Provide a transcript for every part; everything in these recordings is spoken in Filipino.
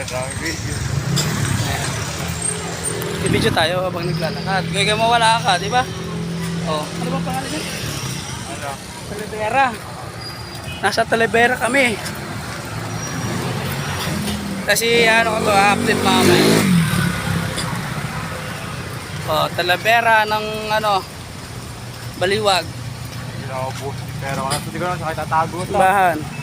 Dami video. I-video tayo habang naglalakad. Kaya mawala ka, di ba? Oh, ano bang pangalan niya? Ano? Talibera. Nasa Talibera kami. Kasi ano ko to, update mamaya. Oh, Talibera ng ano, Baliwag. Hindi na ako post. Pero kasi ko lang sa kahit tatago ito. Bahan.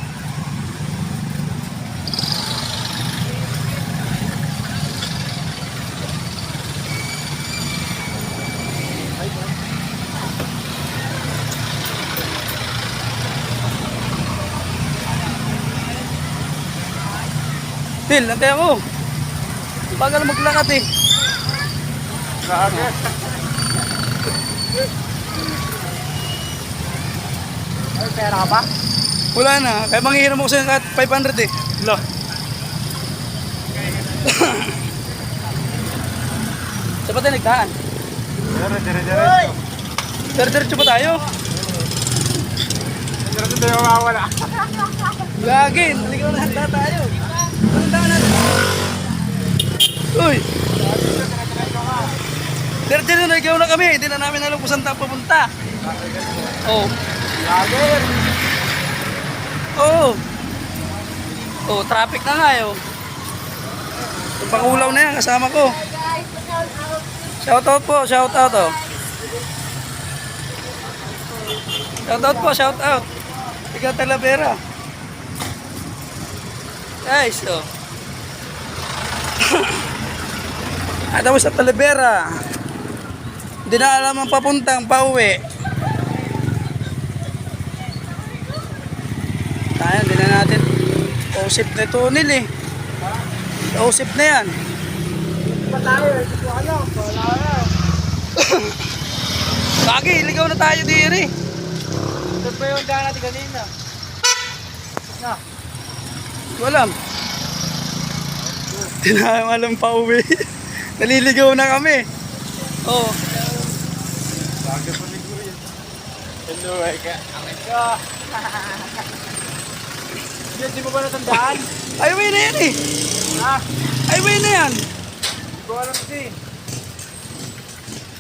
Phil, nantay ako. Bagal maglakad eh. Grabe. Ay, pera ka ba? Wala na. Kaya manghihiram ako sa 500 eh. Lo. Sa ba tayo nagdaan? Dire-diretso. Diretso ba tayo? Diretso tayo mawawala. Lagi, naligaw na handa tayo. Anong daan natin? Uy! Diretso na naligaw na kami. Hindi na namin alam kung saan tayo pupunta. Oh. Lager. Oo. Oh, traffic na nga yun. Yung pakulaw na yan, kasama ko. Shoutout po, shoutout oh. Shoutout po, shoutout. Ikaw Talavera. Guys, oh. At ako sa Talavera. Hindi na alam ang papuntang pauwi. Tayo, hindi na natin usip na tunnel eh. Usip na yan. Ba tayo? Ito ko ano? Wala na. Lagi, ligaw na tayo diri. Ito ba yung daan natin kanina? Na. Walam. Hindi na alam pa uwi. Naliligaw na kami. Oh. Lager pa liguro yun. Hello, Eka. Angin ka. Hindi mo ba natandaan? Highway na yan eh. Ha? Highway na yan. Hindi ko alam kasi.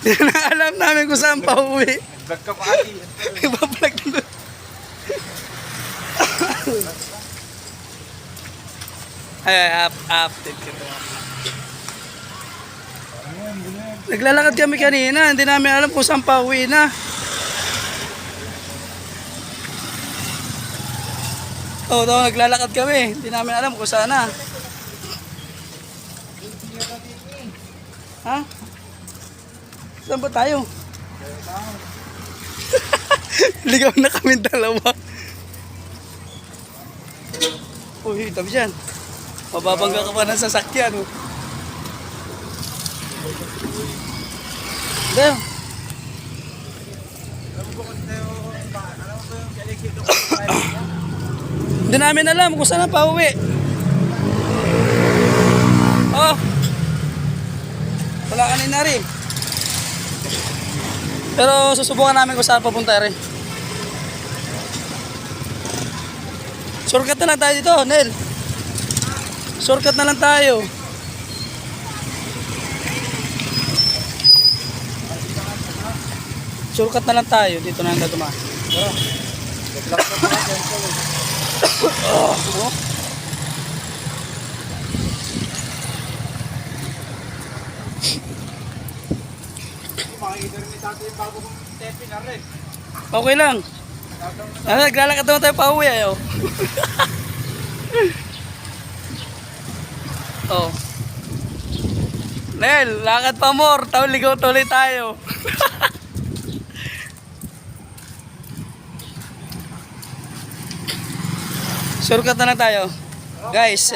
Hindi na alam namin kung saan pa uwi. Vlog ka pa ati. Ibablog na doon. Ay, update ko. Naglalakad kami kanina, hindi namin alam kung saan pa uwi na. Oo, naglalakad kami, hindi namin alam kung saan na. Ha? Saan ba tayo? Ligaw na kami dalawa. Uy, tabi dyan. Mababangga ka pa ng sasakyan. Oh. Deo. Hindi namin alam kung saan na pauwi. Oh. Wala kanina rin. Pero susubukan namin kung saan papunta rin. Shortcut na lang tayo dito, Nel. Shortcut na lang tayo. Shortcut na lang tayo. Dito na lang tayo dumaan. Oh. Makikita rin ni Tato yung bago kong tepe na rin. Okay lang. Ano, naglalakad naman tayo pa uwi ayaw. Oh. Nel, lakad pa more. Tao, ligaw tuloy tayo. Shortcut na lang tayo. Guys,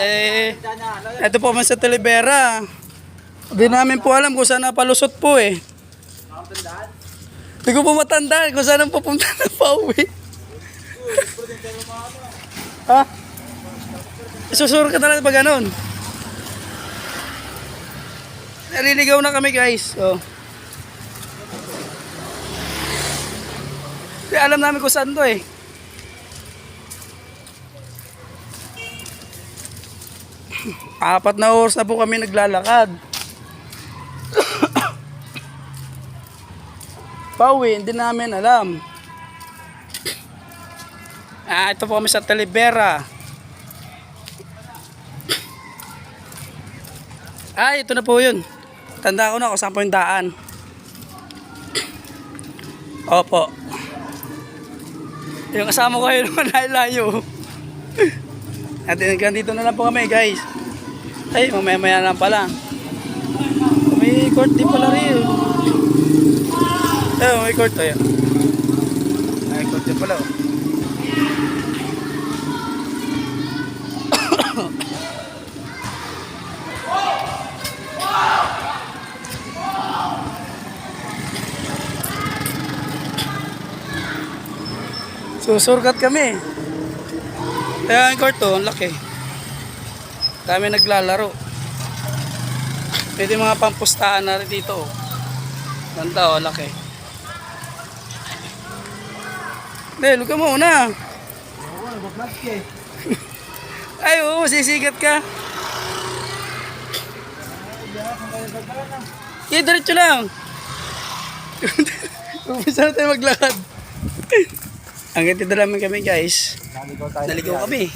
ito po man sa Talibera. Hindi namin po alam kung saan napalusot po eh. Hindi ko po matandaan kung saan ang pupunta na pauwi. Ha? Isusurkat na lang pa ganun. Naliligaw na kami guys. So. Hindi alam namin kung saan to eh. 4 na oras na po kami naglalakad. Pauwi, hindi namin alam. Ito po kami sa Talibera. Ito na po yun. Tanda ko na kung saan po yung daan. Opo. Yung kasama ko kayo naman layo. At dito na lang po kami guys. Ay, mamaya lang pala. May court din pala rin. May court to yan. May court din pala. Susurgat kami. Kaya ang court to, ang laki. Dami naglalaro. Pwede mga pampustahan na rin dito. Ganda o, laki. Hindi, luka mo una. Ay, oo, sisigat ka. Diretso lang. Umpisa na tayo maglakad. Hanggang dito namin kami guys. Naligaw kami.